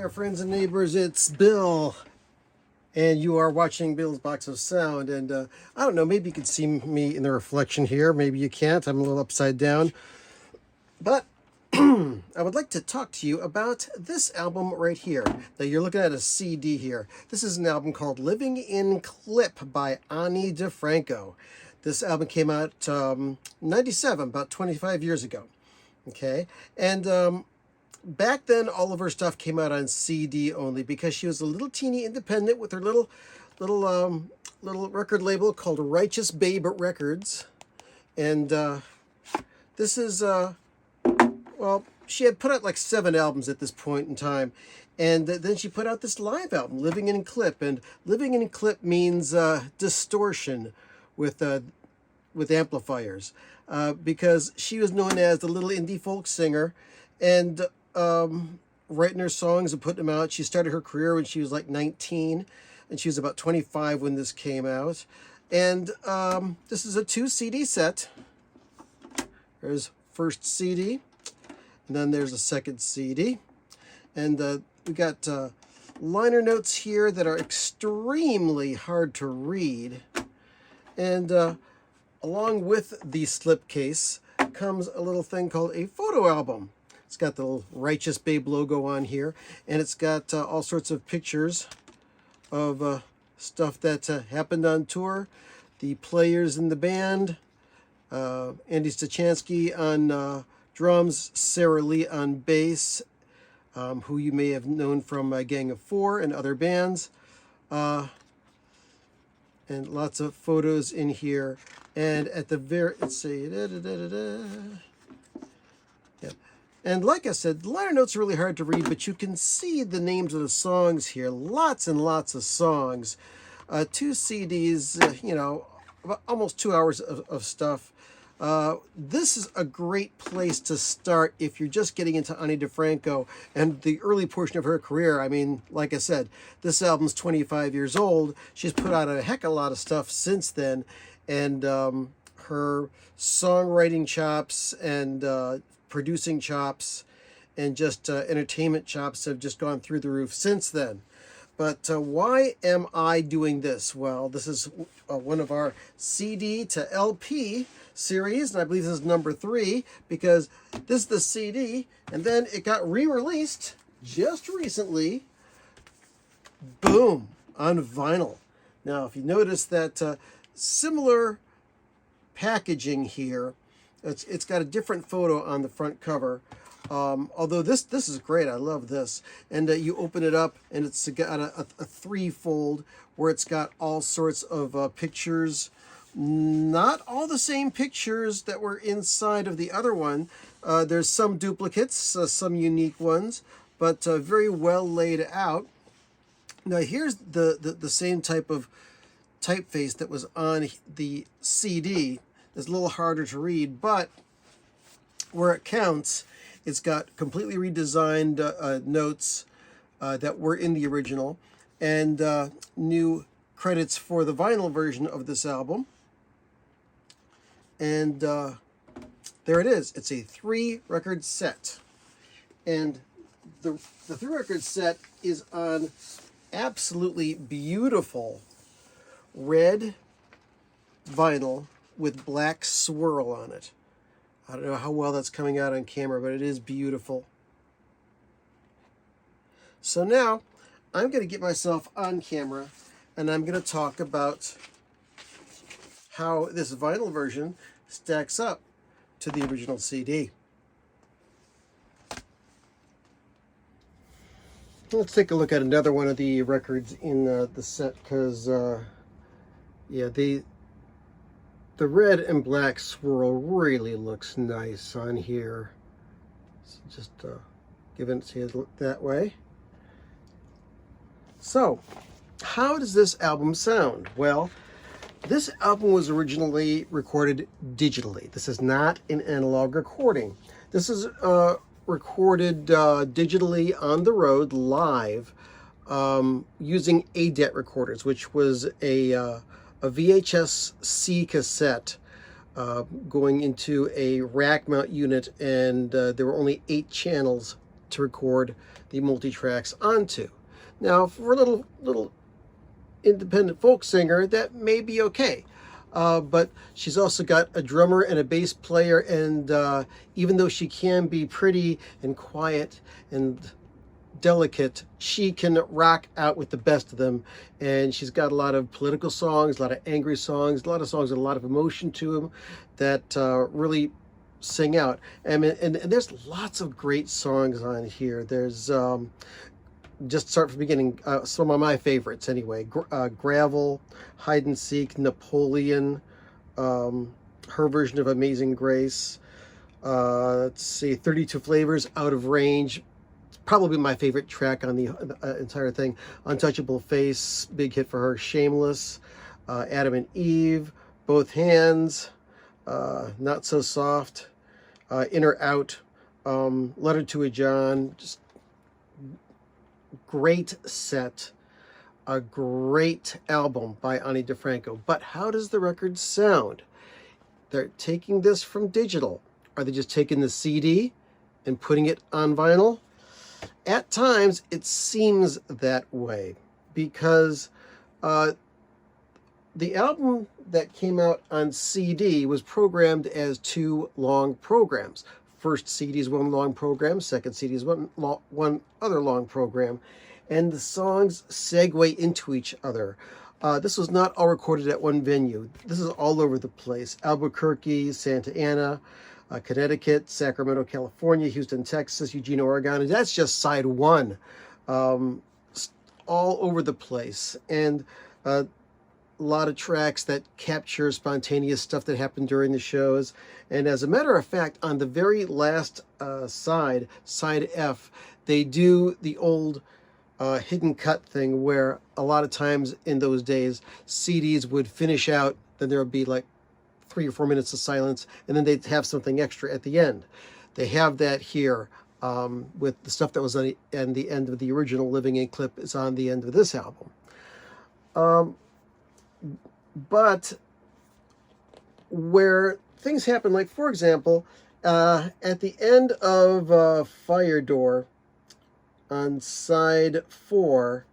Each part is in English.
there, friends and neighbors, it's Bill, and you are watching Bill's Box of Sound. And I don't know, maybe you can see me in the reflection here, maybe you can't, I'm a little upside down, but I would like to talk to you about this album right here. Now you're looking at a CD here. This is an album called Living in Clip by Ani Difranco. This album came out 97, about 25 years ago. Okay, and back then, all of her stuff came out on CD only because she was a little teeny independent with her little record label called Righteous Babe Records. And this is, well, she had put out like 7 albums at this point in time. And then she put out this live album, Living in Clip. And Living in Clip means distortion with amplifiers. Because she was known as the little indie folk singer. And writing her songs and putting them out. She started her career when she was like 19, and she was about 25 when this came out. And this is a 2 CD set. There's first CD, and then there's a second CD. And we got liner notes here that are extremely hard to read. And along with the slipcase comes a little thing called a photo album. It's got the little Righteous Babe logo on here, and it's got all sorts of pictures of stuff that happened on tour, the players in the band, Andy Stachansky on drums, Sarah Lee on bass, who you may have known from Gang of Four and other bands, and lots of photos in here. And at the very, let's see, yeah. And like I said, the liner notes are really hard to read, but you can see the names of the songs here. Lots and lots of songs. 2 CDs, you know, about almost 2 hours of stuff. This is a great place to start if you're just getting into Ani Difranco and the early portion of her career. I mean, like I said, this album's 25 years old. She's put out a heck of a lot of stuff since then. And her songwriting chops and producing chops and just entertainment chops have just gone through the roof since then. But why am I doing this? Well, this is one of our CD to LP series, and I believe this is number 3, because this is the CD, and then it got re-released just recently, boom, on vinyl. Now, if you notice that similar packaging here, it's got a different photo on the front cover, although this is great. I love this. And you open it up, and it's got a 3-fold where it's got all sorts of pictures. Not all the same pictures that were inside of the other one. There's some duplicates, some unique ones, but very well laid out. Now here's the same type of typeface that was on the CD. It's a little harder to read, but where it counts, it's got completely redesigned notes that were in the original, and new credits for the vinyl version of this album. And there it is. It's a 3-record set. And the 3-record set is on absolutely beautiful red vinyl with black swirl on it. I don't know how well that's coming out on camera, but it is beautiful. So now I'm going to get myself on camera, and I'm going to talk about how this vinyl version stacks up to the original CD. Let's take a look at another one of the records in the set, because yeah, the red and black swirl really looks nice on here. So just giving it to you that way. So, how does this album sound? Well, this album was originally recorded digitally. This is not an analog recording. This is recorded digitally on the road live using ADAT recorders, which was a VHS-C cassette going into a rack mount unit, and there were only 8 channels to record the multi-tracks onto. Now, for a little independent folk singer, that may be okay. But she's also got a drummer and a bass player, and even though she can be pretty and quiet and delicate, she can rock out with the best of them. And she's got a lot of political songs, a lot of angry songs, a lot of songs with a lot of emotion to them that really sing out. And there's lots of great songs on here. There's just start from the beginning, some of my favorites anyway. Gravel, Hide and Seek, Napoleon, her version of Amazing Grace. Let's see, 32 Flavors, Out of Range. Probably my favorite track on the entire thing. Untouchable Face, big hit for her. Shameless, Adam and Eve, Both Hands, Not So Soft, In or Out, Letter to a John. Just great set, a great album by Ani Difranco. But how does the record sound? They're taking this from digital. Are they just taking the CD and putting it on vinyl? At times, it seems that way, because the album that came out on CD was programmed as 2 long programs. First CD is 1 long program, second CD is one other long program, and the songs segue into each other. This was not all recorded at one venue. This is all over the place. Albuquerque, Santa Ana, Connecticut, Sacramento, California, Houston, Texas, Eugene, Oregon, and that's just side 1. All over the place. And a lot of tracks that capture spontaneous stuff that happened during the shows. And as a matter of fact, on the very last side F, they do the old hidden cut thing where a lot of times in those days, CDs would finish out, then there would be like 3 or 4 minutes of silence, and then they'd have something extra at the end. They have that here with the stuff that was on the end of the original Living In clip is on the end of this album. But where things happen, like for example, at the end of Fire Door on side 4,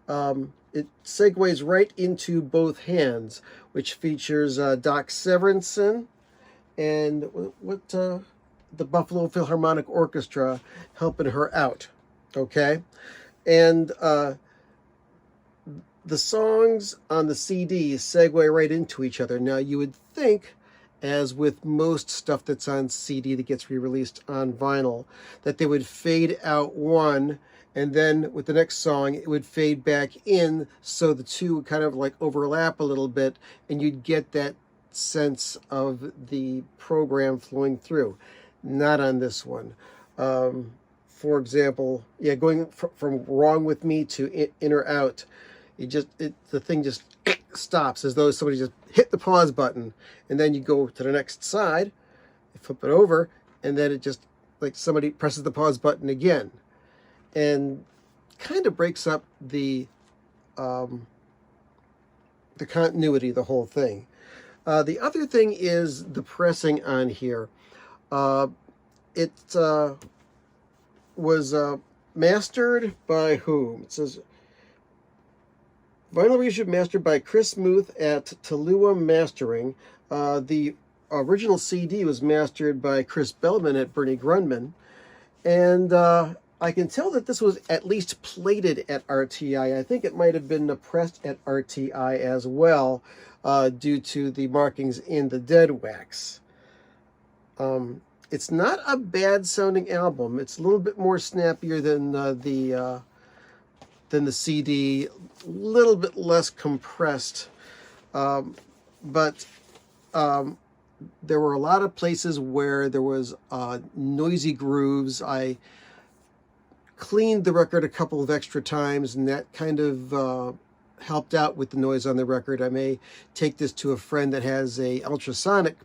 it segues right into Both Hands, which features Doc Severinsen and the Buffalo Philharmonic Orchestra helping her out. Okay, and the songs on the CD segue right into each other. Now, you would think, as with most stuff that's on CD that gets re-released on vinyl, that they would fade out one, and then with the next song, it would fade back in, so the two would kind of like overlap a little bit, and you'd get that sense of the program flowing through. Not on this one. For example, yeah, going from Wrong With Me to In or Out, the thing just stops, as though somebody just hit the pause button, and then you go to the next side, you flip it over, and then it just, like somebody presses the pause button again, and kind of breaks up the continuity of the whole thing. The other thing is the pressing on here. It was mastered by whom? It says vinyl reissue mastered by Chris Muth at Tallulah Mastering. The original CD was mastered by Chris Bellman at Bernie Grundman. And I can tell that this was at least plated at RTI. I think it might have been pressed at RTI as well, due to the markings in the dead wax. It's not a bad sounding album. It's a little bit more snappier than the CD, a little bit less compressed, but there were a lot of places where there was noisy grooves. I cleaned the record a couple of extra times, and that kind of helped out with the noise on the record. I may take this to a friend that has a ultrasonic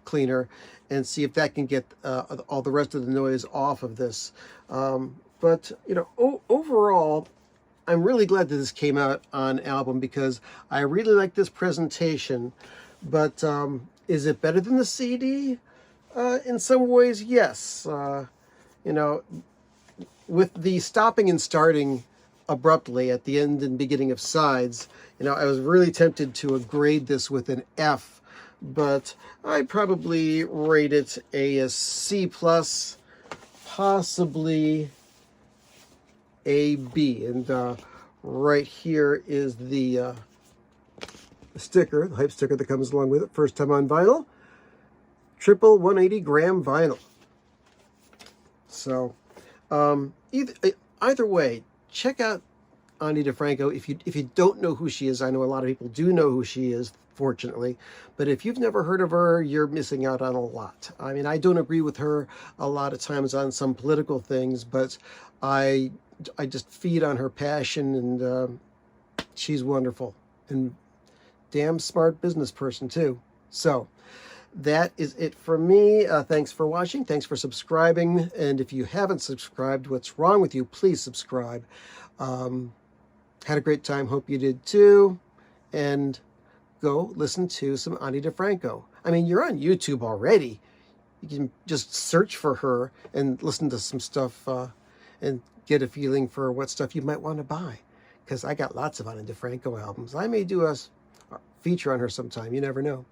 cleaner and see if that can get all the rest of the noise off of this. But you know, overall, I'm really glad that this came out on album, because I really like this presentation. But is it better than the CD? In some ways, yes. You know, with the stopping and starting abruptly at the end and beginning of sides, I was really tempted to grade this with an F, but I'd probably rate it a C plus, possibly a B. And right here is the sticker, the hype sticker that comes along with it. First time on vinyl, triple 180-gram vinyl. So either way, check out Ani Difranco. If you don't know who she is, I know a lot of people do know who she is, fortunately. But if you've never heard of her, you're missing out on a lot. I mean, I don't agree with her a lot of times on some political things, but I just feed on her passion, and she's wonderful and damn smart business person too. So that is it for me. Thanks for watching. Thanks for subscribing. And if you haven't subscribed, what's wrong with you? Please subscribe. Had a great time. Hope you did too. And go listen to some Ani Difranco. I mean, you're on YouTube already. You can just search for her and listen to some stuff and get a feeling for what stuff you might want to buy. Because I got lots of Ani Difranco albums. I may do a feature on her sometime. You never know.